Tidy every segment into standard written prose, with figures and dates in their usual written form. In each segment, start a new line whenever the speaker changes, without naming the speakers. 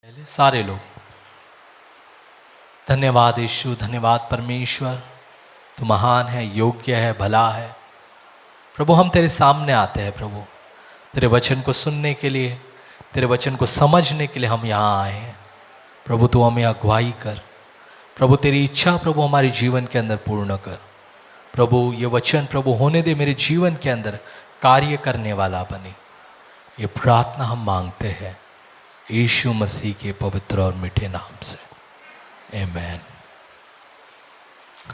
पहले सारे लोग धन्यवाद यीशु, धन्यवाद परमेश्वर, तू महान है, योग्य है, भला है। प्रभु हम तेरे सामने आते हैं प्रभु, तेरे वचन को सुनने के लिए, तेरे वचन को समझने के लिए हम यहाँ आए हैं। प्रभु तू हमें अगुवाई कर, प्रभु तेरी इच्छा प्रभु हमारे जीवन के अंदर पूर्ण कर। प्रभु ये वचन प्रभु होने दे मेरे जीवन के अंदर कार्य करने वाला बने। ये प्रार्थना हम मांगते हैं यीशु मसीह के पवित्र और मीठे नाम से, आमीन।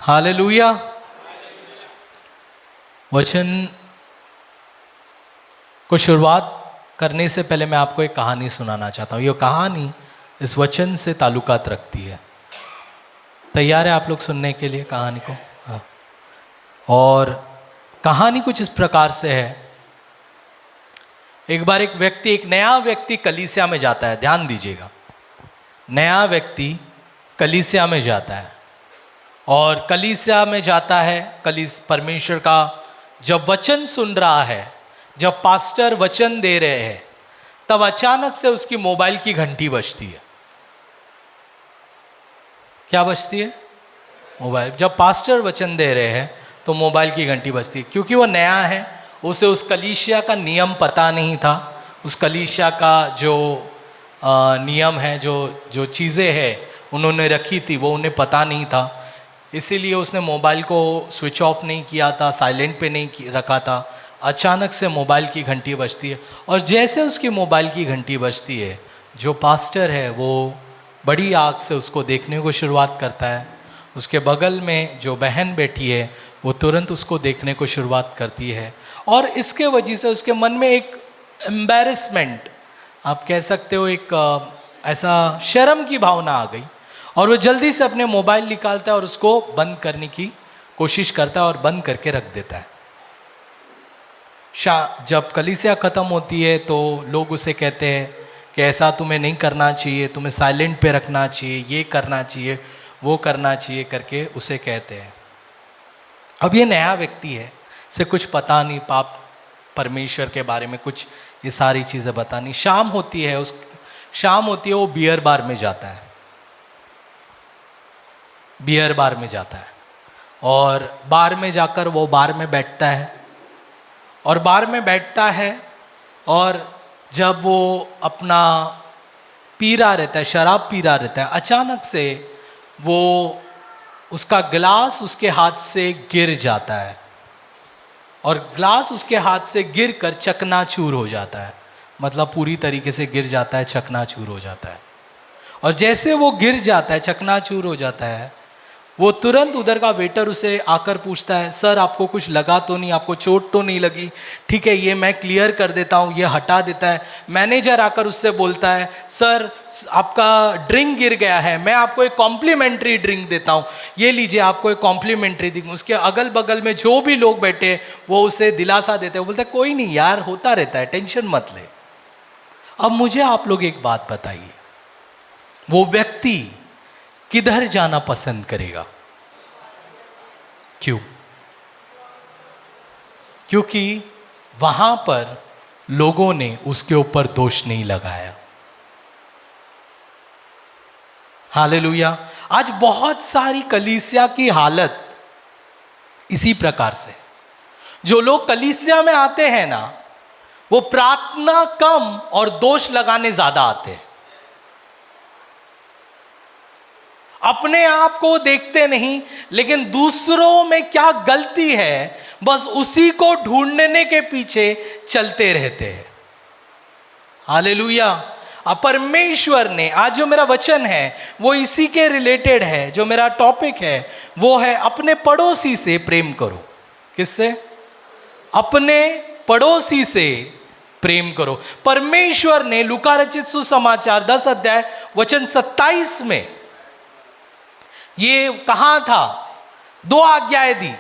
हालेलुया। वचन को शुरुआत करने से पहले मैं आपको एक कहानी सुनाना चाहता हूँ। ये कहानी इस वचन से ताल्लुकात रखती है। तैयार है आप लोग सुनने के लिए कहानी को? हाँ। और कहानी कुछ इस प्रकार से है। एक बार एक नया व्यक्ति कलीसिया में जाता है। ध्यान दीजिएगा, नया व्यक्ति कलीसिया में जाता है और कलीसिया में जाता है, परमेश्वर का जब वचन सुन रहा है, जब पास्टर वचन दे रहे हैं, तब अचानक से उसकी मोबाइल की घंटी बजती है। क्या बजती है? मोबाइल। जब पास्टर वचन दे रहे हैं तो मोबाइल की घंटी बजती है। क्योंकि वो नया है, उसे उस कलीसिया का नियम पता नहीं था। उस कलीसिया का जो नियम है, जो चीज़ें हैं उन्होंने रखी थी, वो उन्हें पता नहीं था। इसीलिए उसने मोबाइल को स्विच ऑफ नहीं किया था, साइलेंट पे नहीं रखा था। अचानक से मोबाइल की घंटी बजती है और जैसे उसकी मोबाइल की घंटी बजती है, जो पास्टर है वो बड़ी आँख से उसको देखने को शुरुआत करता है। उसके बगल में जो बहन बैठी है वो तुरंत उसको देखने को शुरुआत करती है और इसके वजह से उसके मन में एक एम्बैरेसमेंट, आप कह सकते हो, एक ऐसा शर्म की भावना आ गई और वो जल्दी से अपने मोबाइल निकालता है और उसको बंद करने की कोशिश करता है और बंद करके रख देता है। जब कलीसिया ख़त्म होती है तो लोग उसे कहते हैं कि ऐसा तुम्हें नहीं करना चाहिए, तुम्हें साइलेंट पे रखना चाहिए, ये करना चाहिए, वो करना चाहिए करके उसे कहते हैं। अब ये नया व्यक्ति है, से कुछ पता नहीं, पाप परमेश्वर के बारे में कुछ ये सारी चीज़ें पता नहीं। शाम होती है, वो बियर बार में जाता है, बियर बार में जाता है और बार में जाकर वो बार में बैठता है और बार में बैठता है और जब वो अपना पी रहा रहता है, शराब पी रहा रहता है, अचानक से वो उसका गिलास उसके हाथ से गिर जाता है और ग्लास उसके हाथ से गिरकर चकनाचूर हो जाता है। मतलब पूरी तरीके से गिर जाता है, चकनाचूर हो जाता है। और जैसे वो गिर जाता है, चकनाचूर हो जाता है, वो तुरंत उधर का वेटर उसे आकर पूछता है, सर आपको कुछ लगा तो नहीं, आपको चोट तो नहीं लगी? ठीक है, ये मैं क्लियर कर देता हूँ। ये हटा देता है। मैनेजर आकर उससे बोलता है, सर आपका ड्रिंक गिर गया है, मैं आपको एक कॉम्प्लीमेंट्री ड्रिंक देता हूँ, ये लीजिए, आपको एक कॉम्प्लीमेंट्री ड्रिंक। उसके अगल बगल में जो भी लोग बैठे वो उसे दिलासा देते हैं, वो बोलते हैं कोई नहीं यार, होता रहता है, टेंशन मत ले। अब मुझे आप लोग एक बात बताइए, वो व्यक्ति किधर जाना पसंद करेगा? क्यों? क्योंकि वहां पर लोगों ने उसके ऊपर दोष नहीं लगाया। हालेलुया। आज बहुत सारी कलीसिया की हालत इसी प्रकार से। जो लोग कलीसिया में आते हैं ना, वो प्रार्थना कम और दोष लगाने ज्यादा आते हैं। अपने आप को देखते नहीं, लेकिन दूसरों में क्या गलती है बस उसी को ढूंढने के पीछे चलते रहते हैं। हालेलुया। अब परमेश्वर ने, आज जो मेरा वचन है वो इसी के रिलेटेड है। जो मेरा टॉपिक है वो है अपने पड़ोसी से प्रेम करो। किससे? अपने पड़ोसी से प्रेम करो। परमेश्वर ने लूका रचित सुसमाचार 10 अध्याय वचन 27 में ये कहा था, 2 आज्ञाएं दी।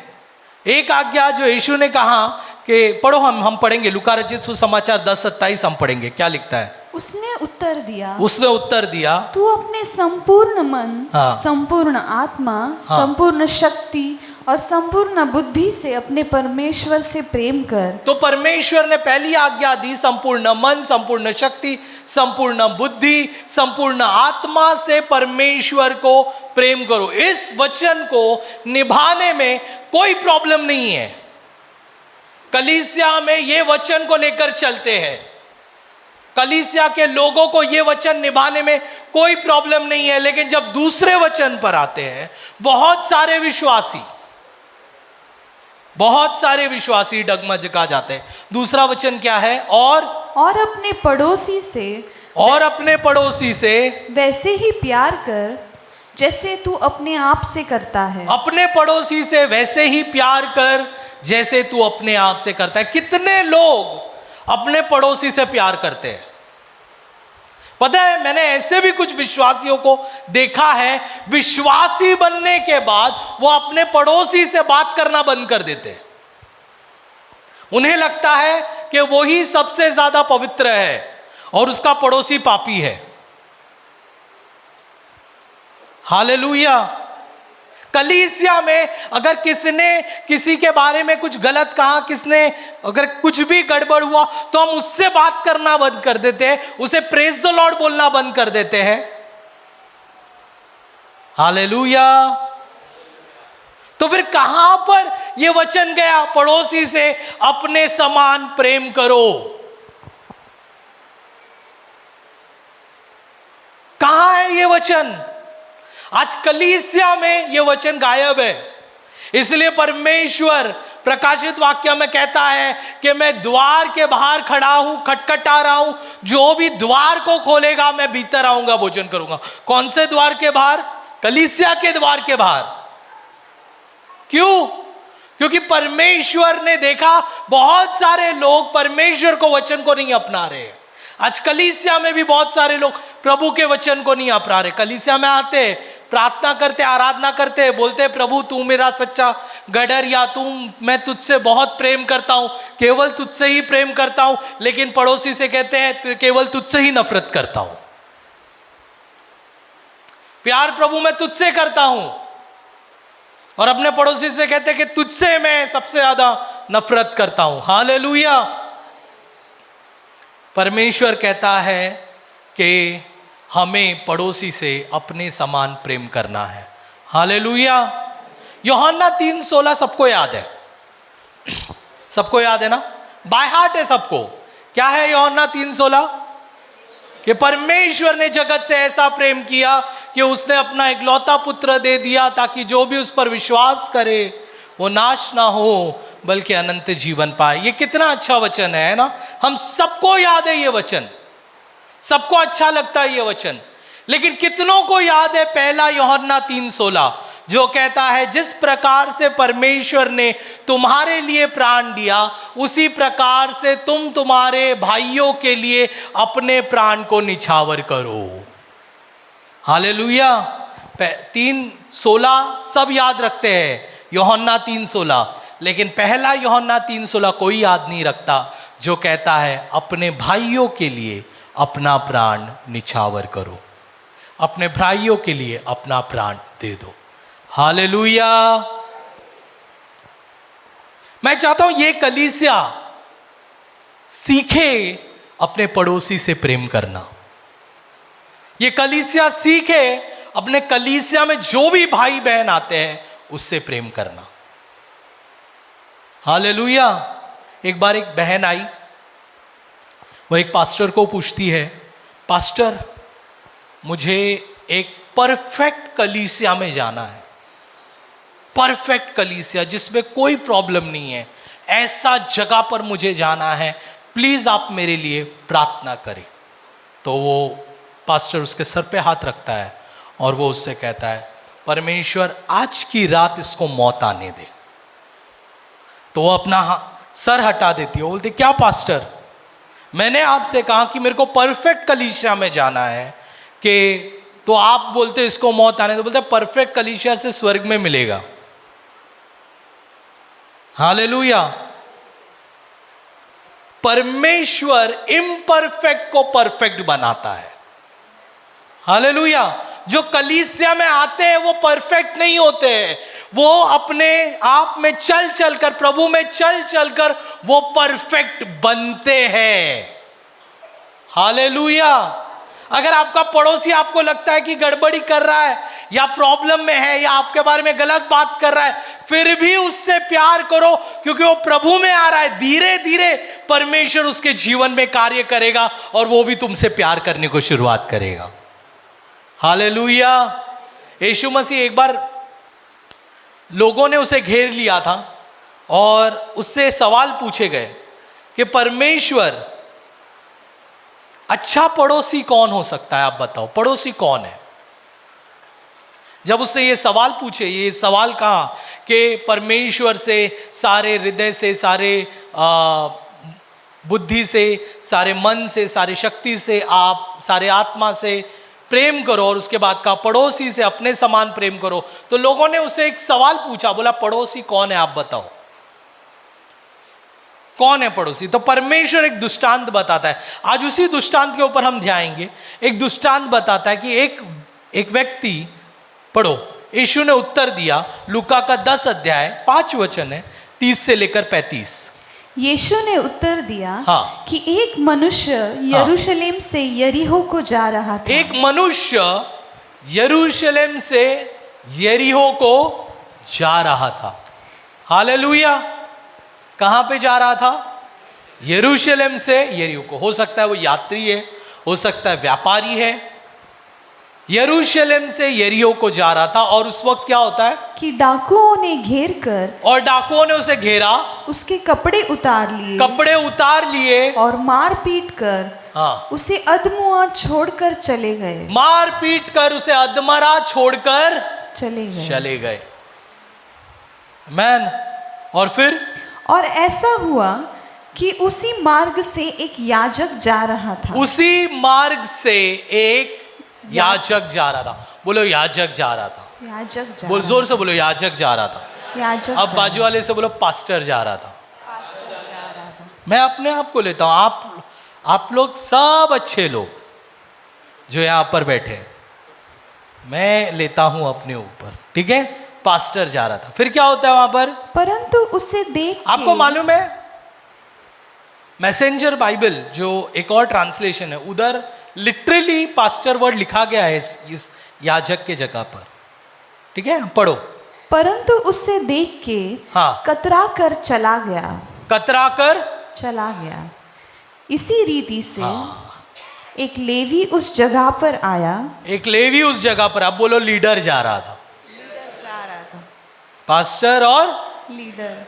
एक आज्ञा जो यीशु ने कहा कि पढ़ो, हम पढ़ेंगे लूका रचित सुसमाचार 10:27 हम पढ़ेंगे। क्या लिखता है?
उसने उत्तर दिया, तू अपने संपूर्ण मन, संपूर्ण आत्मा, संपूर्ण शक्ति और संपूर्ण बुद्धि से अपने परमेश्वर से प्रेम कर।
तो परमेश्वर ने पहली आज्ञा दी, संपूर्ण मन, संपूर्ण शक्ति, संपूर्ण बुद्धि, संपूर्ण आत्मा से परमेश्वर को प्रेम करो। इस वचन को निभाने में कोई प्रॉब्लम नहीं है। कलीसिया में ये वचन को लेकर चलते हैं, कलीसिया के लोगों को ये वचन निभाने में कोई प्रॉब्लम नहीं है। लेकिन जब दूसरे वचन पर आते हैं, बहुत सारे विश्वासी डगमगा जाते हैं। दूसरा वचन क्या है?
और अपने पड़ोसी से वैसे ही प्यार कर जैसे तू अपने आप से करता है।
अपने पड़ोसी से वैसे ही प्यार कर जैसे तू अपने आप से करता है। कितने लोग अपने पड़ोसी से प्यार करते हैं? पता है, मैंने ऐसे भी कुछ विश्वासियों को देखा है, विश्वासी बनने के बाद वो अपने पड़ोसी से बात करना बंद कर देते हैं। उन्हें लगता है कि वो ही सबसे ज्यादा पवित्र है और उसका पड़ोसी पापी है। हालेलुया। कलीसिया में अगर किसने किसी के बारे में कुछ गलत कहा, किसने अगर कुछ भी गड़बड़ हुआ, तो हम उससे बात करना बंद कर देते हैं, उसे प्रेज द लॉर्ड बोलना बंद कर देते हैं। हालेलुया। तो फिर कहां पर यह वचन गया? पड़ोसी से अपने समान प्रेम करो। कहां है यह वचन? आज कलीसिया में यह वचन गायब है। इसलिए परमेश्वर प्रकाशित वाक्य में कहता है कि मैं द्वार के बाहर खड़ा हूं, खटखटा रहा हूं, जो भी द्वार को खोलेगा मैं भीतर आऊंगा, भोजन करूंगा। कौन से द्वार के बाहर? कलीसिया के द्वार के बाहर। क्यों? क्योंकि परमेश्वर ने देखा बहुत सारे लोग परमेश्वर को वचन को नहीं अपना रहे। आज कलीसिया में भी बहुत सारे लोग प्रभु के वचन को नहीं अपना रहे। कलीसिया में आते, प्रार्थना करते, आराधना करते, बोलते प्रभु तू मेरा सच्चा गडर, या मैं तुझसे बहुत प्रेम करता हूं, केवल तुझसे ही प्रेम करता हूं, लेकिन पड़ोसी से कहते हैं केवल तुझसे ही नफरत करता हूं। प्यार प्रभु मैं तुझसे करता हूं, और अपने पड़ोसी से कहते हैं कि तुझसे मैं सबसे ज्यादा नफरत करता हूं। हालेलुया। परमेश्वर कहता है कि हमें पड़ोसी से अपने समान प्रेम करना है। हालेलुया। यूहन्ना 3:16 सबको याद है, सबको याद है ना, बाय हार्ट है सबको। क्या है यूहन्ना 3:16? कि परमेश्वर ने जगत से ऐसा प्रेम किया कि उसने अपना इकलौता पुत्र दे दिया, ताकि जो भी उस पर विश्वास करे वो नाश ना हो बल्कि अनंत जीवन पाए। ये कितना अच्छा वचन है ना। हम सबको याद है ये वचन, सबको अच्छा लगता है ये वचन, लेकिन कितनों को याद है पहला यूहन्ना 3:16 जो कहता है जिस प्रकार से परमेश्वर ने तुम्हारे लिए प्राण दिया, उसी प्रकार से तुम तुम्हारे भाइयों के लिए अपने प्राण को निछावर करो। हालेलुया। 3:16 सब याद रखते हैं, यूहन्ना 3:16, लेकिन पहला यूहन्ना 3:16 कोई याद नहीं रखता, जो कहता है अपने भाइयों के लिए अपना प्राण निछावर करो, अपने भाइयों के लिए अपना प्राण दे दो। हालेलुया। मैं चाहता हूं ये कलीसिया सीखे अपने पड़ोसी से प्रेम करना। ये कलीसिया सीखे अपने कलीसिया में जो भी भाई बहन आते हैं उससे प्रेम करना। हालेलुया। एक बार एक बहन आई, वो एक पास्टर को पूछती है, पास्टर मुझे एक परफेक्ट कलीसिया में जाना है, परफेक्ट कलीसिया जिसमें कोई प्रॉब्लम नहीं है, ऐसा जगह पर मुझे जाना है, प्लीज आप मेरे लिए प्रार्थना करें। तो वो पास्टर उसके सर पे हाथ रखता है और वो उससे कहता है परमेश्वर आज की रात इसको मौत आने दे। तो वो अपना सर हटा देती है, वो बोलती क्या पास्टर, मैंने आपसे कहा कि मेरे को परफेक्ट कलीसिया में जाना है, कि तो आप बोलते इसको मौत आने दो। बोलते परफेक्ट कलीसिया से स्वर्ग में मिलेगा। हालेलुया। परमेश्वर इम्परफेक्ट को परफेक्ट बनाता है। हालेलुया। जो कलीसिया में आते हैं वो परफेक्ट नहीं होते हैं, वो अपने आप में चल चलकर, प्रभु में चल चलकर वो परफेक्ट बनते हैं। हालेलुया। अगर आपका पड़ोसी आपको लगता है कि गड़बड़ी कर रहा है या प्रॉब्लम में है या आपके बारे में गलत बात कर रहा है, फिर भी उससे प्यार करो, क्योंकि वो प्रभु में आ रहा है। धीरे धीरे परमेश्वर उसके जीवन में कार्य करेगा और वो भी तुमसे प्यार करने को शुरुआत करेगा। हालेलुया। यीशु मसीह एक बार लोगों ने उसे घेर लिया था और उससे सवाल पूछे गए कि परमेश्वर, अच्छा पड़ोसी कौन हो सकता है, आप बताओ पड़ोसी कौन है। जब उससे ये सवाल पूछे, ये सवाल कहा कि परमेश्वर से सारे हृदय से, सारे बुद्धि से, सारे मन से, सारे शक्ति से, आप सारे आत्मा से प्रेम करो, और उसके बाद कहा पड़ोसी से अपने समान प्रेम करो। तो लोगों ने उससे एक सवाल पूछा, बोला पड़ोसी कौन है, आप बताओ कौन है पड़ोसी। तो परमेश्वर एक दृष्टांत बताता है। आज उसी दृष्टांत के ऊपर हम ध्याएंगे। एक दृष्टांत बताता है कि एक व्यक्ति, पढ़ो, यीशु ने उत्तर दिया, लूका का 10 अध्याय 5 वचन है, 30 से लेकर 35।
यीशु ने उत्तर दिया,
हाँ,
कि एक मनुष्य यरूशलेम से यरीहो को जा रहा था।
एक मनुष्य यरूशलेम से यरीहो को जा रहा था। हालेलुया। कहां पे जा रहा था? यरूशलेम से यरीहो को। हो सकता है वो यात्री है, हो सकता है व्यापारी है। यरूशलेम से यरीहो को जा रहा था, और उस वक्त क्या होता है
कि डाकुओं ने घेर कर,
और डाकुओं ने उसे घेरा,
उसके कपड़े उतार लिए,
कपड़े उतार लिए
और मार पीट कर,
हाँ,
उसे अधमुआ छोड़कर चले गए।
मार पीट कर उसे अधमरा छोड़कर
चले गए।
मैन। और
ऐसा हुआ कि उसी मार्ग से एक याजक जा रहा था।
उसी मार्ग से एक याजक जा रहा था। बोलो याजक जा रहा था।
याजक जा
बोल, जोर से बोलो, याजक जा रहा था।
याजक
अब बाजू वाले से बोलो, पास्टर जा रहा था। मैं अपने आप को लेता हूं, आप लोग सब अच्छे लोग जो यहां पर बैठे हैं, मैं लेता हूं अपने ऊपर, ठीक है। पास्टर जा रहा था, फिर क्या होता है वहां पर? परंतु
उसे देख
आपको मालूम है, मैसेंजर बाइबल जो एक और ट्रांसलेशन है, उधर लिटरली पास्टर वर्ड लिखा गया है इस याजक के जगह पर, ठीक है। पढ़ो।
परंतु उसे देख के कतरा कर चला गया। इसी रीति से एक लेवी उस जगह पर आया।
अब बोलो, लीडर जा रहा था। पास्टर और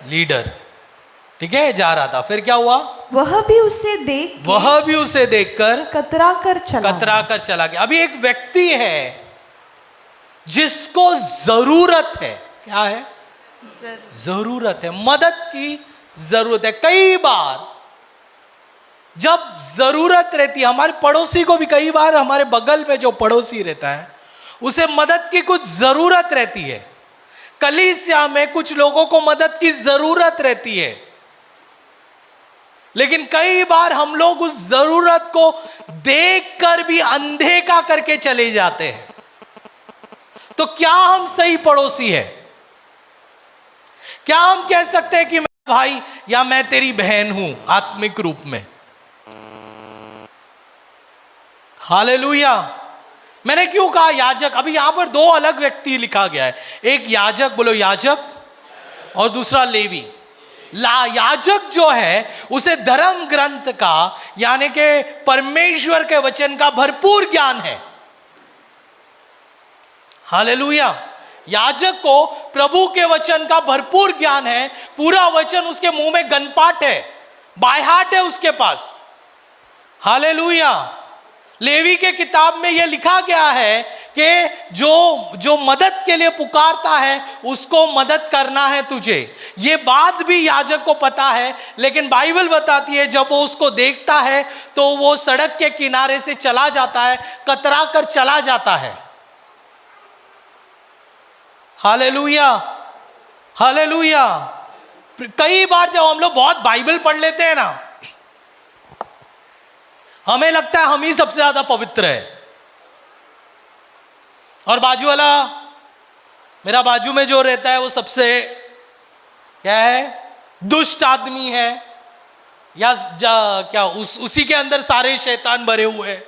लीडर, ठीक है, जा रहा था। फिर क्या हुआ?
वह भी उसे
देखकर
कतरा कर
चला गया। अभी एक व्यक्ति है जिसको जरूरत है। क्या है? जरूरत है, मदद की जरूरत है। कई बार जब जरूरत रहती है, हमारे पड़ोसी को भी कई बार, हमारे बगल में जो पड़ोसी रहता है उसे मदद की कुछ जरूरत रहती है। कलीसिया में कुछ लोगों को मदद की जरूरत रहती है, लेकिन कई बार हम लोग उस जरूरत को देखकर भी अनदेखा करके चले जाते हैं। तो क्या हम सही पड़ोसी है? क्या हम कह सकते हैं कि मैं भाई या मैं तेरी बहन हूं आत्मिक रूप में? हालेलुया। मैंने क्यों कहा याजक? अभी यहां पर दो अलग व्यक्ति लिखा गया है। एक याजक, बोलो याजक, और दूसरा लेवी। याजक जो है उसे धर्म ग्रंथ का, यानी कि परमेश्वर के वचन का भरपूर ज्ञान है। हालेलुया। याजक को प्रभु के वचन का भरपूर ज्ञान है। पूरा वचन उसके मुंह में गनपाट है, बाय हार्ट है उसके पास। हालेलुया। लेवी के किताब में यह लिखा गया है कि जो मदद के लिए पुकारता है उसको मदद करना है तुझे। ये बात भी याजक को पता है, लेकिन बाइबल बताती है जब वो उसको देखता है तो वो सड़क के किनारे से चला जाता है, कतरा कर चला जाता है। Hallelujah, hallelujah. कई बार जब हम लोग बहुत बाइबल पढ़ लेते हैं ना, हमें लगता है हम ही सबसे ज्यादा पवित्र है, और बाजू वाला, मेरा बाजू में जो रहता है वो सबसे क्या है, दुष्ट आदमी है, या क्या उसी के अंदर सारे शैतान भरे हुए हैं?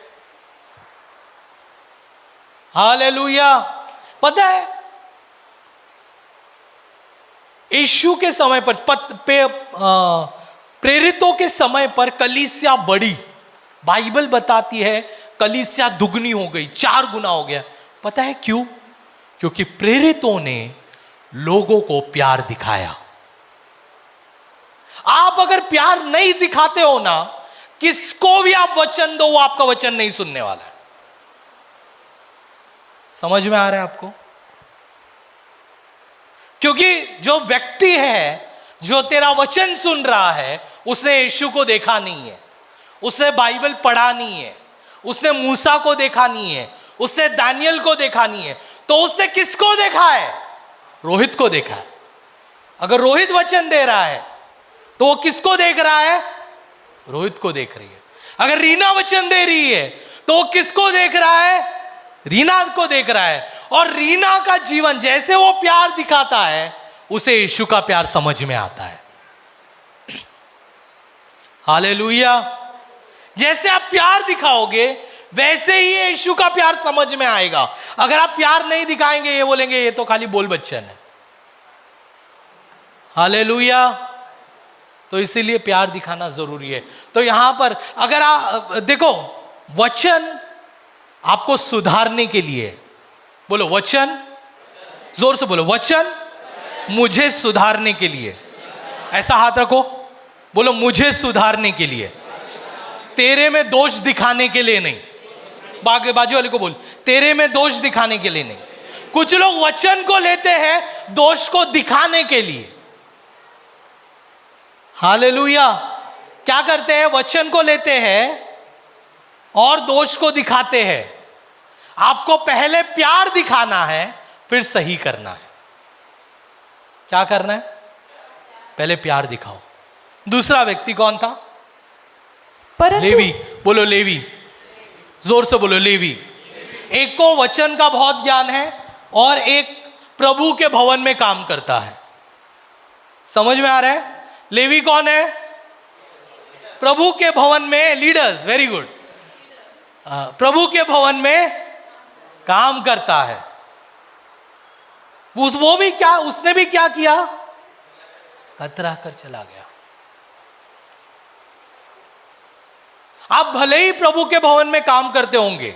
हालेलुया। पता है यीशु के समय पर प्रेरितों के समय पर कलीसिया बढ़ी। बाइबल बताती है कलीसिया दुगनी हो गई, 4 गुना हो गया। पता है क्यों? क्योंकि प्रेरितों ने लोगों को प्यार दिखाया। आप अगर प्यार नहीं दिखाते हो ना, किसको भी आप वचन दो, वो आपका वचन नहीं सुनने वाला है। समझ में आ रहा है आपको? क्योंकि जो व्यक्ति है जो तेरा वचन सुन रहा है, उसने यीशु को देखा नहीं है, उसने बाइबल पढ़ा नहीं है, उसने मूसा को देखा नहीं है, उसने दानियल को देखा नहीं है, तो उसने किसको देखा है? रोहित को देखा है। अगर रोहित वचन दे रहा है तो वो किसको देख रहा है? रोहित को देख रही है। अगर रीना वचन दे रही है तो वो किसको देख रहा है? रीना को देख रहा है। और रीना का जीवन जैसे वो प्यार दिखाता है, उसे यीशु का प्यार समझ में आता है। हालेलुया। जैसे आप प्यार दिखाओगे वैसे ही यीशु का प्यार समझ में आएगा। अगर आप प्यार नहीं दिखाएंगे, ये बोलेंगे ये तो खाली बोल बच्चन है। हालेलुया। तो इसीलिए प्यार दिखाना जरूरी है। तो यहां पर अगर आप देखो, वचन आपको सुधारने के लिए, बोलो वचन, जोर से बोलो वचन मुझे सुधारने के लिए। ऐसा हाथ रखो, बोलो मुझे सुधारने के लिए, तेरे में दोष दिखाने के लिए नहीं। बाजू वाले को बोल, तेरे में दोष दिखाने के लिए नहीं। कुछ लोग वचन को लेते हैं दोष को दिखाने के लिए। हालेलुया। क्या करते हैं? वचन को लेते हैं और दोष को दिखाते हैं। आपको पहले प्यार दिखाना है, फिर सही करना है। क्या करना है? पहले प्यार दिखाओ। दूसरा व्यक्ति कौन था? लेवी। बोलो लेवी, जोर से बोलो लेवी। एक को वचन का बहुत ज्ञान है और एक प्रभु के भवन में काम करता है। समझ में आ रहा है? लेवी कौन है? प्रभु के भवन में लीडर्स। Very good. प्रभु के भवन में काम करता है। वो भी क्या, उसने भी क्या किया? कतरा कर चला गया। आप भले ही प्रभु के भवन में काम करते होंगे,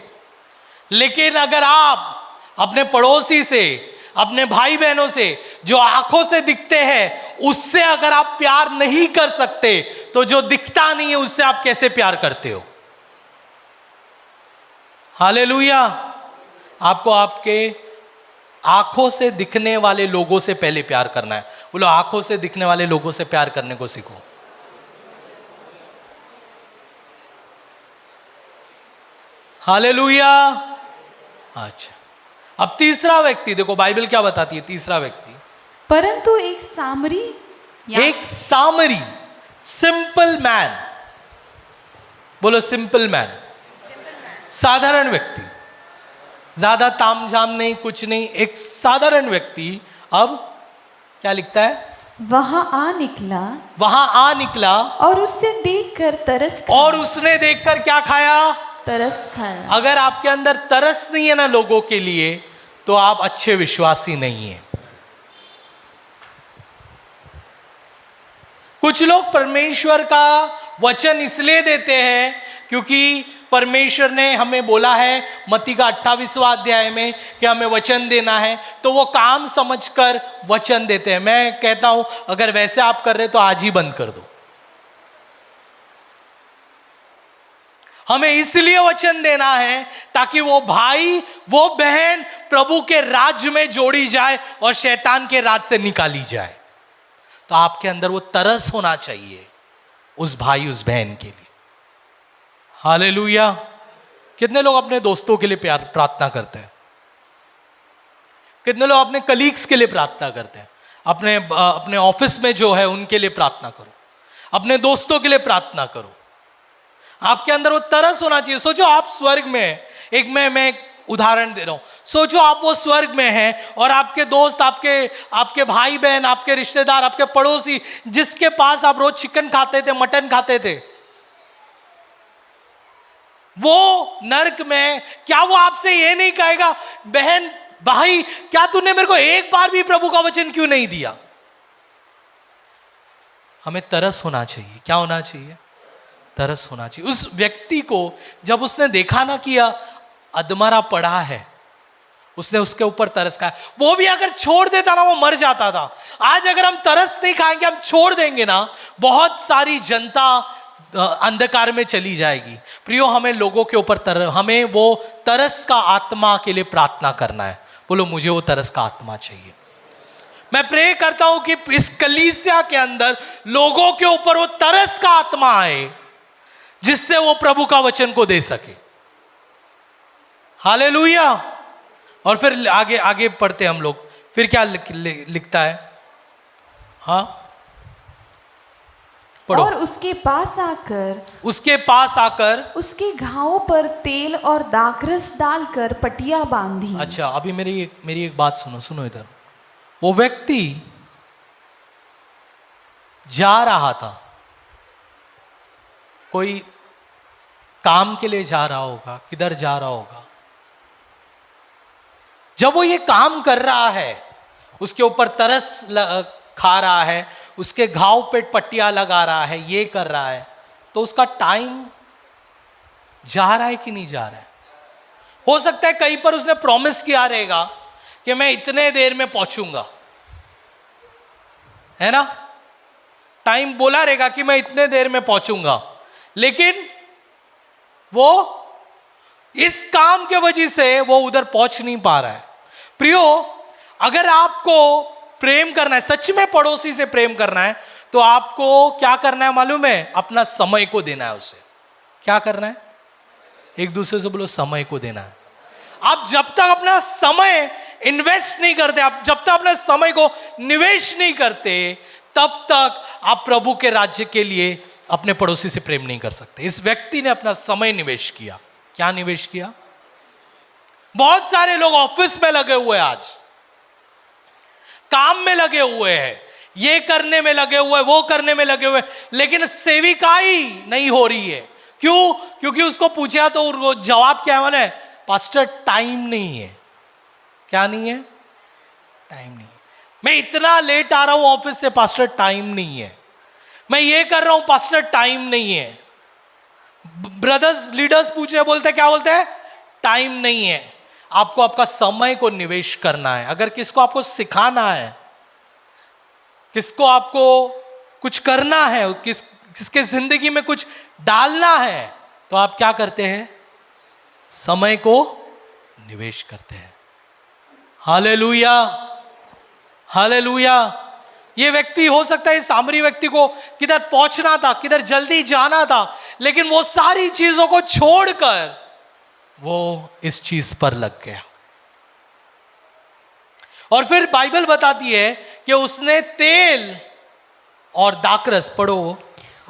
लेकिन अगर आप अपने पड़ोसी से, अपने भाई बहनों से जो आंखों से दिखते हैं, उससे अगर आप प्यार नहीं कर सकते, तो जो दिखता नहीं है उससे आप कैसे प्यार करते हो? हालेलुया। आपको आपके आंखों से दिखने वाले लोगों से पहले प्यार करना है। बोलो आंखों से दिखने वाले लोगों से प्यार करने को सीखो। हालेलुया। अच्छा, अब तीसरा व्यक्ति देखो बाइबल क्या बताती है। तीसरा व्यक्ति,
परंतु एक सामरी, सिंपल मैन। बोलो सिंपल मैन, साधारण व्यक्ति, ज्यादा तामझाम नहीं, कुछ नहीं, एक साधारण व्यक्ति। अब क्या लिखता है? वहां आ निकला और उससे देखकर तरस खाया।
और उसने देखकर क्या खाया?
तरस खाया।
अगर आपके अंदर तरस नहीं है ना लोगों के लिए, तो आप अच्छे विश्वासी नहीं है। कुछ लोग परमेश्वर का वचन इसलिए देते हैं क्योंकि परमेश्वर ने हमें बोला है मत्ती का 28वां अध्याय में कि हमें वचन देना है, तो वो काम समझकर वचन देते हैं। मैं कहता हूं अगर वैसे आप कर रहे तो आज ही बंद कर दो। हमें इसलिए वचन देना है ताकि वो भाई, वो बहन प्रभु के राज्य में जोड़ी जाए और शैतान के राज से निकाली जाए। तो आपके अंदर वो तरस होना चाहिए उस भाई, उस बहन के लिए। हालेलुया। कितने लोग अपने दोस्तों के लिए प्रार्थना करते हैं? कितने लोग अपने कलीग्स के लिए प्रार्थना करते हैं? अपने ऑफिस में जो है उनके लिए प्रार्थना करो, अपने दोस्तों के लिए प्रार्थना करो। आपके अंदर वो तरस होना चाहिए। सोचो आप स्वर्ग में, एक मैं उदाहरण दे रहा हूं। सोचो आप वो स्वर्ग में हैं और आपके दोस्त, आपके भाई बहन, आपके रिश्तेदार, आपके पड़ोसी, जिसके पास आप रोज चिकन खाते थे, मटन खाते थे, वो नरक में, क्या वो आपसे ये नहीं कहेगा, बहन भाई क्या तूने मेरे को एक बार भी प्रभु का वचन क्यों नहीं दिया? हमें तरस होना चाहिए। क्या होना चाहिए? तरस होना चाहिए। उस व्यक्ति को जब उसने देखा ना कि अधमरा पड़ा है, उसने उसके ऊपर तरस खाया। वो भी अगर छोड़ देता ना, वो मर जाता था। आज अगर हम तरस नहीं खाएंगे, हम छोड़ देंगे ना, बहुत सारी जनता अंधकार में चली जाएगी। प्रियो, हमें लोगों के ऊपर हमें वो तरस का आत्मा के लिए प्रार्थना करना है। बोलो, मुझे वो तरस का आत्मा चाहिए। मैं प्रे करता हूं कि इस कलीसिया के अंदर लोगों के ऊपर वो तरस का आत्मा आए, जिससे वो प्रभु का वचन को दे सके। हालेलुया। और फिर आगे आगे पढ़ते हम लोग, फिर क्या लिखता है? हाँ, पढ़ो।
और उसके पास आकर उसके घावों पर तेल और दाखरस डालकर पटिया बांधी।
अच्छा, अभी मेरी एक बात सुनो इधर। वो व्यक्ति जा रहा था, कोई काम के लिए जा रहा होगा, किधर जा रहा होगा। जब वो ये काम कर रहा है, उसके ऊपर तरस खा रहा है, उसके घाव पे पट्टियां लगा रहा है, ये कर रहा है, तो उसका टाइम जा रहा है कि नहीं जा रहा है? हो सकता है कहीं पर उसने प्रॉमिस किया रहेगा कि मैं इतने देर में पहुंचूंगा, है ना? टाइम बोला रहेगा कि मैं इतने देर में पहुंचूंगा, लेकिन वो इस काम के वजह से वो उधर पहुंच नहीं पा रहा है। प्रियो, अगर आपको प्रेम करना है, सच में पड़ोसी से प्रेम करना है, तो आपको क्या करना है मालूम है? अपना समय को देना है उसे। क्या करना है? एक दूसरे से बोलो, समय को देना है। आप जब तक अपना समय इन्वेस्ट नहीं करते, आप जब तक अपने समय को निवेश नहीं करते, तब तक आप प्रभु के राज्य के लिए अपने पड़ोसी से प्रेम नहीं कर सकते। इस व्यक्ति ने अपना समय निवेश किया। क्या निवेश किया? बहुत सारे लोग ऑफिस में लगे हुए, आज काम में लगे हुए हैं, ये करने में लगे हुए, वो करने में लगे हुए, लेकिन सेविकाई नहीं हो रही है। क्यों? क्योंकि उसको पूछा तो वो जवाब क्या है? बोले, पास्टर टाइम नहीं है। क्या नहीं है? टाइम नहीं है। मैं इतना लेट आ रहा हूं ऑफिस से, पास्टर टाइम नहीं है। मैं ये कर रहा हूं, पास्टर टाइम नहीं है। ब्रदर्स लीडर्स पूछे, बोलते क्या बोलते हैं? टाइम नहीं है। आपको आपका समय को निवेश करना है। अगर किसको आपको सिखाना है, किसको आपको कुछ करना है, किसके जिंदगी में कुछ डालना है, तो आप क्या करते हैं? समय को निवेश करते हैं। Hallelujah, hallelujah. ये व्यक्ति, हो सकता है सामरी व्यक्ति को किधर पहुंचना था, किधर जल्दी जाना था, लेकिन वो सारी चीजों को छोड़कर वो इस चीज पर लग गया। और फिर बाइबल बताती है कि उसने तेल और दाखरस, पढ़ो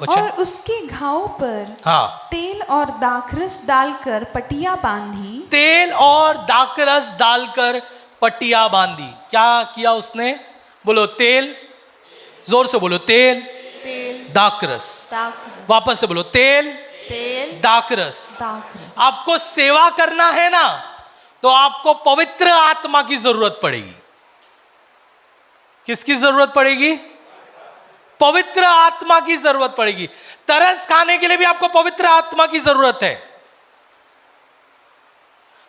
वचन।
और उसके घाव पर
हाँ,
तेल और दाखरस डालकर पटिया बांधी।
तेल और दाखरस डालकर पट्टियां बांधी। क्या किया उसने? बोलो, तेल, जोर से बोलो, तेल, दाखरस। वापस से बोलो, तेल, दाखरस। आपको सेवा करना है ना, तो आपको पवित्र आत्मा की जरूरत पड़ेगी। किसकी जरूरत पड़ेगी? पवित्र आत्मा की जरूरत पड़ेगी। तरस खाने के लिए भी आपको पवित्र आत्मा की जरूरत है।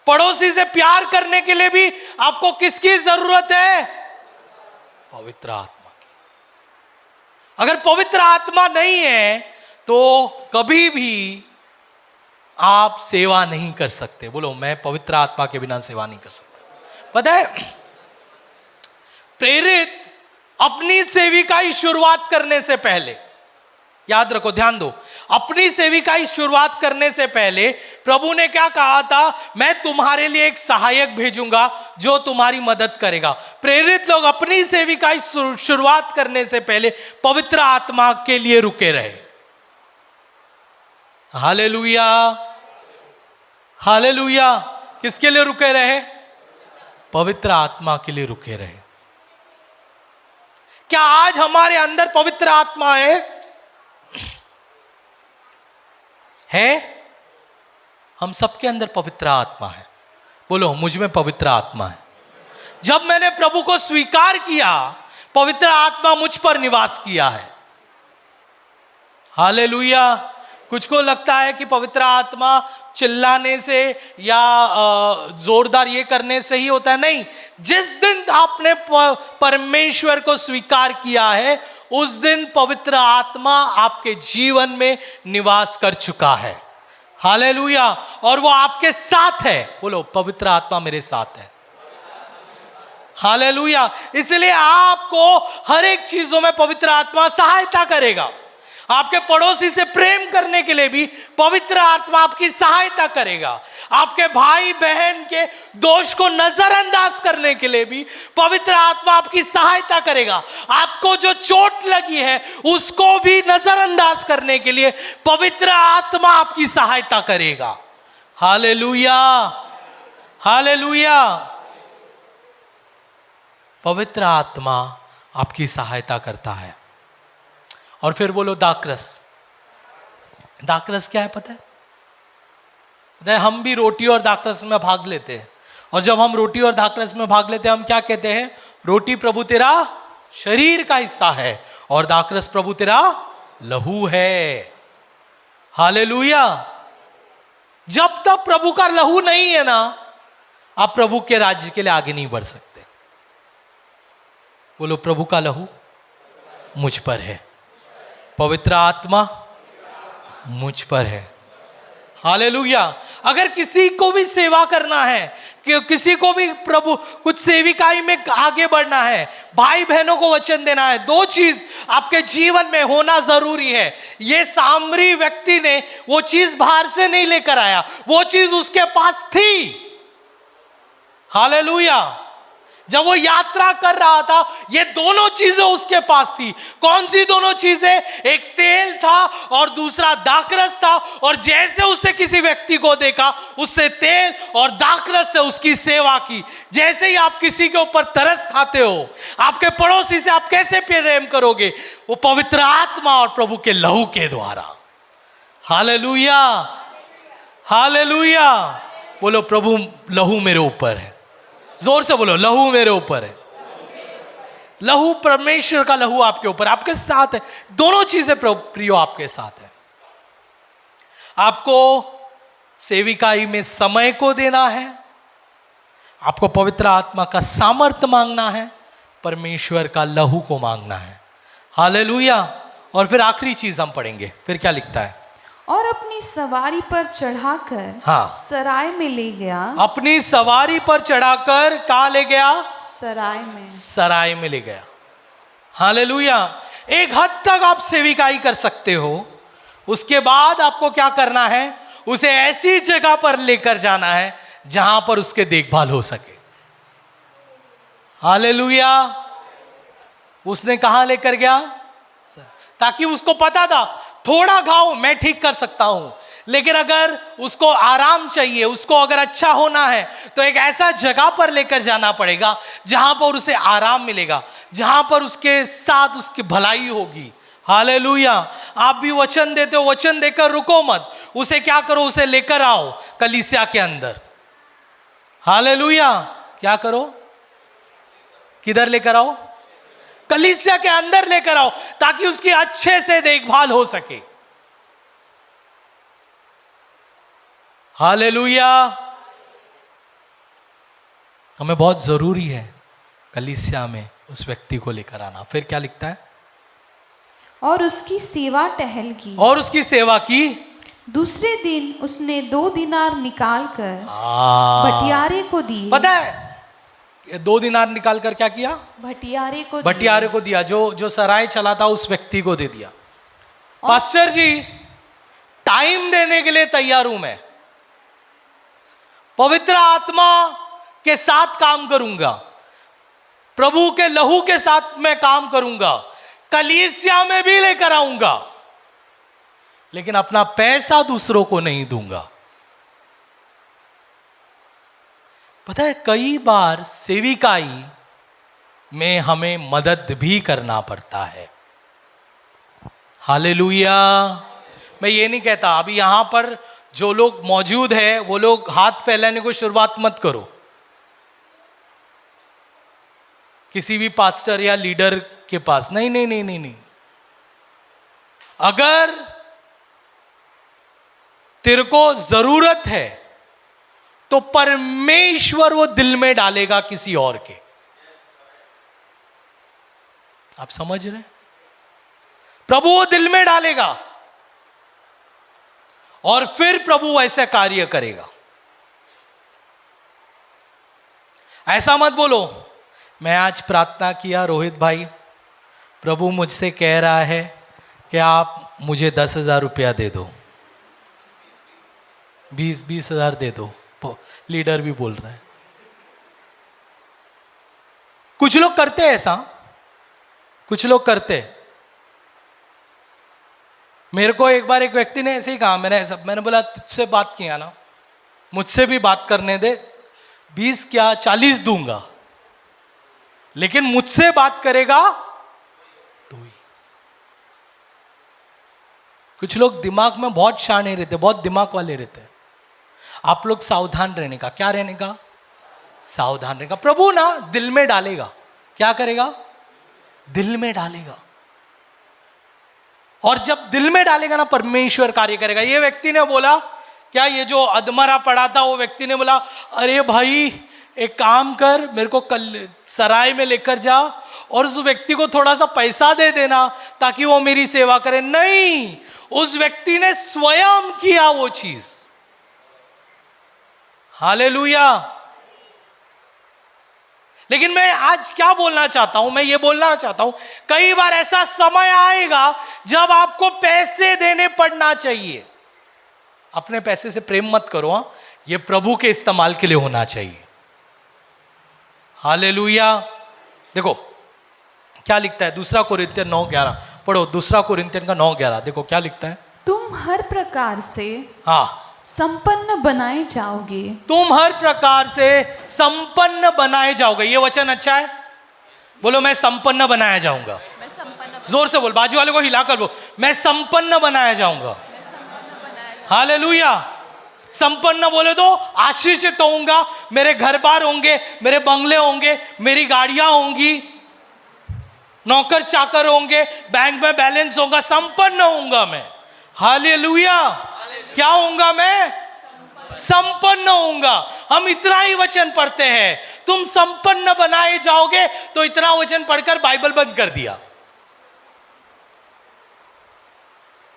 पड़ोसी से प्यार करने के लिए भी आपको किसकी जरूरत है? पवित्र आत्मा की। अगर पवित्र आत्मा नहीं है तो कभी भी आप सेवा नहीं कर सकते। बोलो, मैं पवित्र आत्मा के बिना सेवा नहीं कर सकता। पता है, प्रेरित अपनी सेविकाई शुरुआत करने से पहले, याद रखो, ध्यान दो, अपनी सेविकाई शुरुआत करने से पहले प्रभु ने क्या कहा था? मैं तुम्हारे लिए एक सहायक भेजूंगा जो तुम्हारी मदद करेगा। प्रेरित लोग अपनी सेविकाई शुरुआत करने से पहले पवित्र आत्मा के लिए रुके रहे। Hallelujah, hallelujah. किसके लिए रुके रहे? पवित्र आत्मा के लिए रुके रहे। क्या आज हमारे अंदर पवित्र आत्मा है? हम सबके अंदर पवित्र आत्मा है। बोलो, मुझ में पवित्र आत्मा है। जब मैंने प्रभु को स्वीकार किया, पवित्र आत्मा मुझ पर निवास किया है। हालेलुया। कुछ को लगता है कि पवित्र आत्मा चिल्लाने से या जोरदार ये करने से ही होता है। नहीं, जिस दिन आपने परमेश्वर को स्वीकार किया है, उस दिन पवित्र आत्मा आपके जीवन में निवास कर चुका है। हालेलुया। और वो आपके साथ है। बोलो, पवित्र आत्मा मेरे साथ है। हालेलुया। इसलिए आपको हर एक चीजों में पवित्र आत्मा सहायता करेगा। आपके पड़ोसी से प्रेम करने के लिए भी पवित्र आत्मा आपकी सहायता करेगा। आपके भाई बहन के दोष को नजरअंदाज करने के लिए भी पवित्र आत्मा आपकी सहायता करेगा। आपको जो चोट लगी है उसको भी नजरअंदाज करने के लिए पवित्र आत्मा आपकी सहायता करेगा। Hallelujah, hallelujah. पवित्र आत्मा आपकी सहायता करता है। और फिर बोलो, दाखरस। दाखरस क्या है पता है? हम भी रोटी और दाखरस में भाग लेते हैं। और जब हम रोटी और दाखरस में भाग लेते हैं, हम क्या कहते हैं? रोटी प्रभु तेरा शरीर का हिस्सा है और दाखरस प्रभु तेरा लहू है। हालेलुया। जब तक प्रभु का लहू नहीं है ना, आप प्रभु के राज्य के लिए आगे नहीं बढ़ सकते। बोलो, प्रभु का लहू मुझ पर है, पवित्र आत्मा मुझ पर है। हालेलुया। अगर किसी को भी सेवा करना है, कि किसी को भी प्रभु कुछ सेविकाई में आगे बढ़ना है, भाई बहनों को वचन देना है, दो चीज आपके जीवन में होना जरूरी है। ये सामरी व्यक्ति ने वो चीज बाहर से नहीं लेकर आया, वो चीज उसके पास थी। हालेलुया। जब वो यात्रा कर रहा था, ये दोनों चीजें उसके पास थी। कौन सी दोनों चीजें? एक तेल था और दूसरा दाखरस था। और जैसे उससे किसी व्यक्ति को देखा, उससे तेल और दाखरस से उसकी सेवा की। जैसे ही आप किसी के ऊपर तरस खाते हो, आपके पड़ोसी से आप कैसे प्रेम करोगे? वो पवित्र आत्मा और प्रभु के लहू के द्वारा। Hallelujah, hallelujah. बोलो, प्रभु लहू मेरे ऊपर है। जोर से बोलो, लहू मेरे ऊपर है। लहू, परमेश्वर का लहू आपके ऊपर, आपके साथ है। दोनों चीजें प्रियो आपके साथ है। आपको सेविकाई में समय को देना है, आपको पवित्र आत्मा का सामर्थ्य मांगना है, परमेश्वर का लहू को मांगना है। हालेलुया। और फिर आखिरी चीज हम पढ़ेंगे, फिर क्या लिखता है?
और अपनी सवारी पर चढ़ाकर सराय में ले गया। अपनी
सवारी पर चढ़ाकर कहाँ ले गया?
सराय में।
सराय में ले गया। हालेलुया। एक हद तक आप सेविकाई कर सकते हो, उसके बाद आपको क्या करना है? उसे ऐसी जगह पर लेकर जाना है जहां पर उसके देखभाल हो सके। हालेलुया। उसने कहां लेकर गया? ताकि उसको पता था थोड़ा घाव मैं ठीक कर सकता हूं, लेकिन अगर उसको आराम चाहिए, उसको अगर अच्छा होना है, तो एक ऐसा जगह पर लेकर जाना पड़ेगा जहां पर उसे आराम मिलेगा, जहां पर उसके साथ उसकी भलाई होगी। हालेलुया। आप भी वचन देते हो, वचन देकर रुको मत। उसे क्या करो? उसे लेकर आओ कलीसिया के अंदर। हालेलुया। क्या करो? किधर लेकर आओ? कलीसिया के अंदर लेकर आओ, ताकि उसकी अच्छे से देखभाल हो सके। हालेलुया। हमें बहुत जरूरी है कलीसिया में उस व्यक्ति को लेकर आना। फिर क्या लिखता है?
और उसकी सेवा टहल की।
और उसकी सेवा की।
दूसरे दिन उसने 2 दिनार निकाल कर भटियारे को दिए।
पता है 2 दिनार निकाल कर क्या किया? भटियारे को दिया। जो सराय चला था उस व्यक्ति को दे दिया। पास्टर जी, टाइम देने के लिए तैयार हूं मैं, पवित्र आत्मा के साथ काम करूंगा, प्रभु के लहू के साथ मैं काम करूंगा, कलीसिया में भी लेकर आऊंगा, लेकिन अपना पैसा दूसरों को नहीं दूंगा। पता है कई बार सेविकाई में हमें मदद भी करना पड़ता है। हालेलुया। मैं ये नहीं कहता, अभी यहां पर जो लोग मौजूद है वो लोग हाथ फैलाने को शुरुआत मत करो किसी भी पास्टर या लीडर के पास। नहीं नहीं नहीं नहीं नहीं। अगर तेरे को जरूरत है तो परमेश्वर वो दिल में डालेगा किसी और के। आप समझ रहे? प्रभु वो दिल में डालेगा और फिर प्रभु ऐसा कार्य करेगा। ऐसा मत बोलो मैं आज प्रार्थना किया रोहित भाई, प्रभु मुझसे कह रहा है कि आप मुझे 10,000 रुपया दे दो, 20,000 दे दो। लीडर भी बोल रहा है। कुछ लोग करते हैं ऐसा, कुछ लोग करते। मेरे को एक बार एक व्यक्ति ने ऐसे ही कहा, मैंने बोला तुझसे बात किया ना, मुझसे भी बात करने दे, 20 क्या 40 दूंगा, लेकिन मुझसे बात करेगा तो ही। कुछ लोग दिमाग में बहुत शाने रहते, बहुत दिमाग वाले रहते हैं। आप लोग सावधान रहने का। क्या रहने का? सावधान रहने का। प्रभु ना दिल में डालेगा। क्या करेगा? दिल में डालेगा। और जब दिल में डालेगा ना परमेश्वर कार्य करेगा। ये व्यक्ति ने बोला, क्या ये जो अधमरा पड़ा था वो व्यक्ति ने बोला, अरे भाई एक काम कर, मेरे को कल सराय में लेकर जा और उस व्यक्ति को थोड़ा सा पैसा दे देना ताकि वो मेरी सेवा करे। नहीं, उस व्यक्ति ने स्वयं किया वो चीज। हालेलुया। लेकिन मैं आज क्या बोलना चाहता हूं, मैं ये बोलना चाहता हूं, कई बार ऐसा समय आएगा जब आपको पैसे देने पड़ना चाहिए। अपने पैसे से प्रेम मत करो, हाँ, ये प्रभु के इस्तेमाल के लिए होना चाहिए। हालेलुया। देखो क्या लिखता है, 2 कोरिन्थियन 9:11 पढ़ो। 2 कोरिन्थियन का 9:11 देखो क्या लिखता है।
तुम हर प्रकार से
हाँ
संपन्न बनाए जाओगे।
तुम हर प्रकार से संपन्न बनाए जाओगे। ये वचन अच्छा है। बोलो मैं संपन्न बनाया जाऊंगा। जोर से बोल, बाजू वाले को हिलाकर बोल, मैं संपन्न बनाया जाऊंगा। हालेलुया। संपन्न बोले तो आशीषित होऊंगा, मेरे घर बार होंगे, मेरे बंगले होंगे, मेरी गाड़ियां होंगी, नौकर चाकर होंगे, बैंक में बैलेंस होगा, संपन्न होऊंगा मैं। हालेलुया। क्या होऊंगा मैं? संपन्न होऊंगा। हम इतना ही वचन पढ़ते हैं, तुम संपन्न बनाए जाओगे, तो इतना वचन पढ़कर बाइबल बंद कर दिया,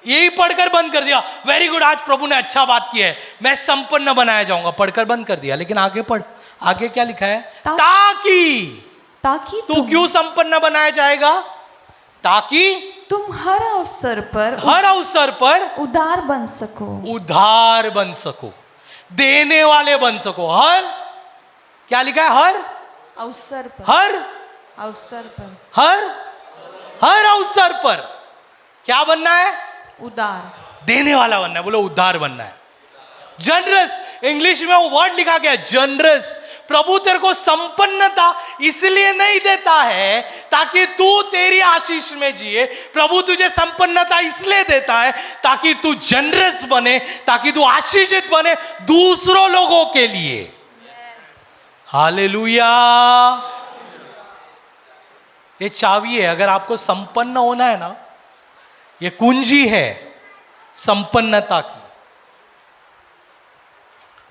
यही पढ़कर बंद कर दिया। वेरी गुड, आज प्रभु ने अच्छा बात की है, मैं संपन्न बनाया जाऊंगा, पढ़कर बंद कर दिया। लेकिन आगे पढ़, आगे क्या लिखा है? ताकि तू क्यों संपन्न बनाया जाएगा? ताकि
तुम हर अवसर पर उदार बन सको।
उदार बन सको, देने वाले बन सको। हर क्या लिखा है? हर
अवसर पर,
हर
अवसर पर,
हर अवसर पर क्या बनना है?
उदार,
देने वाला बनना है। बोलो उदार बनना है। जनरस, इंग्लिश में वो वर्ड लिखा गया जनरस। प्रभु तेरे को संपन्नता इसलिए नहीं देता है ताकि तू तेरी आशीष में जिए। प्रभु तुझे संपन्नता इसलिए देता है ताकि तू जनरस बने, ताकि तू आशीषित बने दूसरों लोगों के लिए। हालेलुया। ये चाबी है। अगर आपको संपन्न होना है ना, ये कुंजी है संपन्नता की।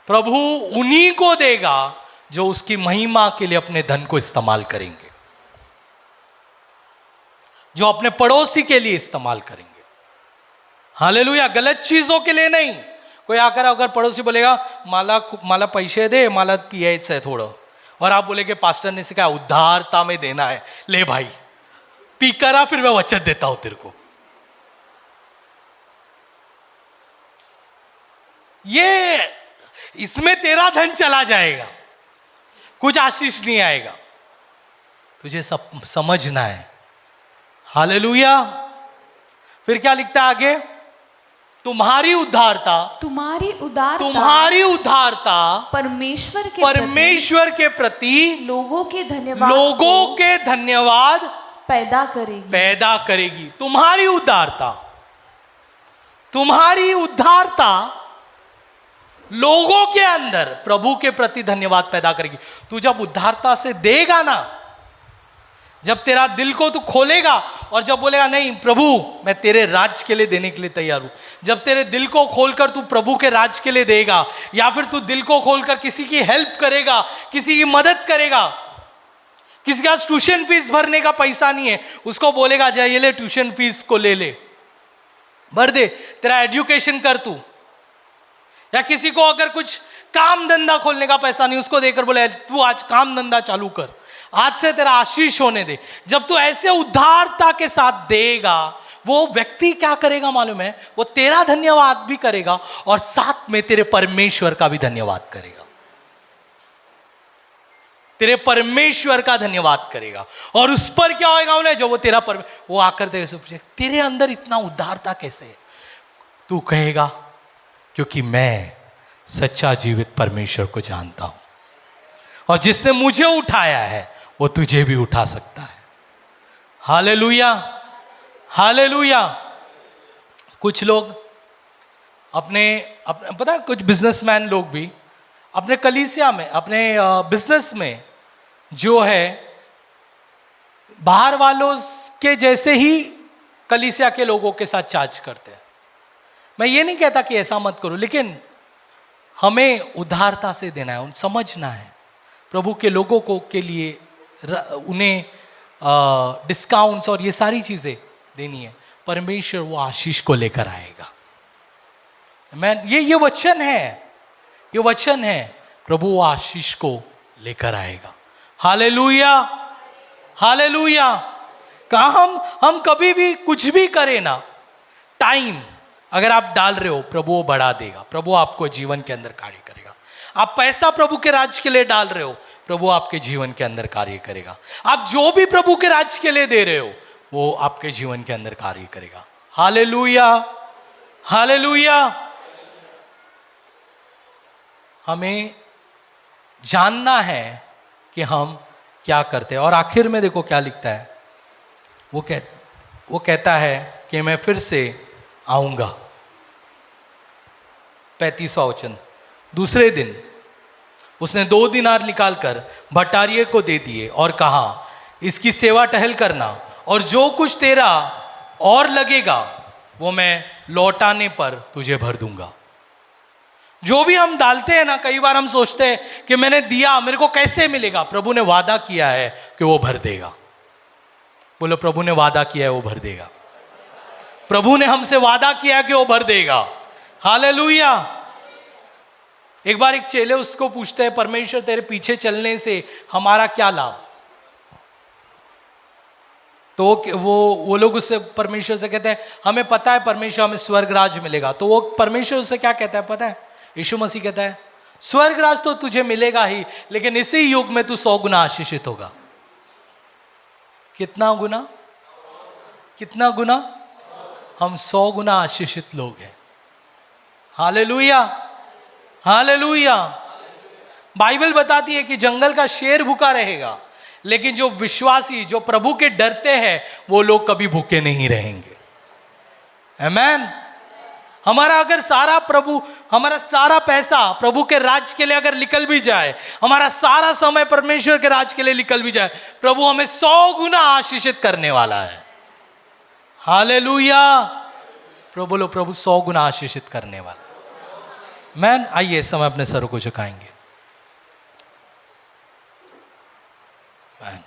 प्रभु उन्हीं को देगा जो उसकी महिमा के लिए अपने धन को इस्तेमाल करेंगे, जो अपने पड़ोसी के लिए इस्तेमाल करेंगे। हालेलुया। गलत चीजों के लिए नहीं। कोई आकर अगर पड़ोसी बोलेगा माला पैसे दे, माला पियायचं है थोड़ा, और आप बोलेगे पास्टर ने सिखाया उदारता में देना है, ले भाई पी करा, फिर मैं वचन देता हूं तेरे को। ये इसमें तेरा धन चला जाएगा, कुछ आशीष नहीं आएगा। तुझे सब समझना है। हालेलुया। फिर क्या लिखता है आगे? तुम्हारी उद्धारता,
तुम्हारी उदारता,
तुम्हारी उद्धारता
परमेश्वर
के प्रति
लोगों के
धन्यवाद
पैदा
करेगी। तुम्हारी उद्धारता लोगों के अंदर प्रभु के प्रति धन्यवाद पैदा करेगी। तू जब उद्धारता से देगा ना, जब तेरा दिल को तू खोलेगा और जब बोलेगा नहीं प्रभु मैं तेरे राज के लिए देने के लिए तैयार हूं, जब तेरे दिल को खोलकर तू प्रभु के राज के लिए देगा, या फिर तू दिल को खोलकर किसी की हेल्प करेगा, किसी की मदद करेगा, किसी का ट्यूशन फीस भरने का पैसा नहीं है, उसको बोलेगा जा ये ले ट्यूशन फीस को ले भर दे, तेरा एजुकेशन कर तू। या किसी को अगर कुछ काम धंधा खोलने का पैसा नहीं, उसको देकर बोले तू आज काम धंधा चालू कर, आज से तेरा आशीष होने दे। जब तू ऐसे उदारता के साथ देगा, वो व्यक्ति क्या करेगा मालूम है? वो तेरा धन्यवाद भी करेगा और साथ में तेरे परमेश्वर का भी धन्यवाद करेगा, तेरे परमेश्वर का धन्यवाद करेगा। और उस पर क्या होगा उन्हें, जो वो तेरा वो आकर तेरे अंदर इतना उदारता कैसे है? तू कहेगा क्योंकि मैं सच्चा जीवित परमेश्वर को जानता हूं, और जिसने मुझे उठाया है वो तुझे भी उठा सकता है। Hallelujah, hallelujah. कुछ लोग अपने पता है, कुछ बिजनेसमैन लोग भी अपने कलीसिया में, अपने बिजनेस में जो है बाहर वालों के जैसे ही कलीसिया के लोगों के साथ चार्ज करते हैं। मैं ये नहीं कहता कि ऐसा मत करो, लेकिन हमें उदारता से देना है, समझना है प्रभु के लोगों को के लिए उन्हें डिस्काउंट्स और ये सारी चीजें देनी है। परमेश्वर वो आशीष को लेकर आएगा। मैं ये वचन है, ये वचन है, प्रभु वो आशीष को लेकर आएगा। Hallelujah, hallelujah. कहा हम कभी भी कुछ भी करें ना, टाइम अगर आप डाल रहे हो प्रभु वो बढ़ा देगा, प्रभु आपको जीवन के अंदर कार्य करेगा। आप पैसा प्रभु के राज के लिए डाल रहे हो, प्रभु आपके जीवन के अंदर कार्य करेगा। आप जो भी प्रभु के राज के लिए दे रहे हो वो आपके जीवन के अंदर कार्य करेगा। Hallelujah, hallelujah. हमें जानना है कि हम क्या करते हैं। और आखिर में देखो क्या लिखता है, वो कहता है कि मैं फिर से आऊंगा। 35वां वचन, दूसरे दिन उसने 2 दिनार निकालकर भटारिये को दे दिए और कहा इसकी सेवा टहल करना, और जो कुछ तेरा और लगेगा वो मैं लौटाने पर तुझे भर दूंगा। जो भी हम डालते हैं ना, कई बार हम सोचते हैं कि मैंने दिया, मेरे को कैसे मिलेगा? प्रभु ने वादा किया है कि वो भर देगा। बोलो, प्रभु ने वादा किया है वो भर देगा। प्रभु ने हमसे वादा किया कि वो भर देगा। हालेलुया। एक बार एक चेले उसको पूछते हैं, परमेश्वर तेरे पीछे चलने से हमारा क्या लाभ? तो वो लोग उससे, परमेश्वर से कहते हैं हमें पता है परमेश्वर हमें स्वर्ग राज मिलेगा। तो वो परमेश्वर उससे क्या कहता है पता है? यीशु मसीह कहता है स्वर्ग राज तो तुझे मिलेगा ही, लेकिन इसी युग में तू 100 गुना आशीषित होगा। कितना गुना? कितना गुना? हम 100 गुना आशीषित लोग हैं। Hallelujah, hallelujah. बाइबल बताती है कि जंगल का शेर भूखा रहेगा, लेकिन जो विश्वासी, जो प्रभु के डरते हैं, वो लोग कभी भूखे नहीं रहेंगे। आमेन। हमारा अगर हमारा सारा पैसा प्रभु के राज के लिए अगर निकल भी जाए, हमारा सारा समय परमेश्वर के राज के लिए निकल भी जाए, प्रभु हमें 100 गुना आशीषित करने वाला है। हालेलुया। प्रभु बोलो, प्रभु 100 गुना आशीषित करने वाला। मैन, आइए समय अपने सर को झुकाएंगे। मैन,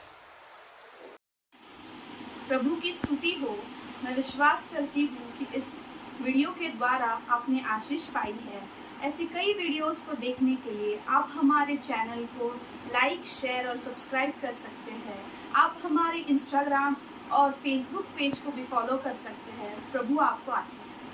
प्रभु की स्तुति हो। मैं विश्वास करती हूँ कि इस वीडियो के द्वारा आपने आशीष पाई है। ऐसी कई वीडियोस को देखने के लिए आप हमारे चैनल को लाइक, शेयर और सब्सक्राइब कर सकते हैं। आप हमारे इंस्टाग्राम और फेसबुक पेज को भी फॉलो कर सकते हैं। प्रभु आपको आशीष दे।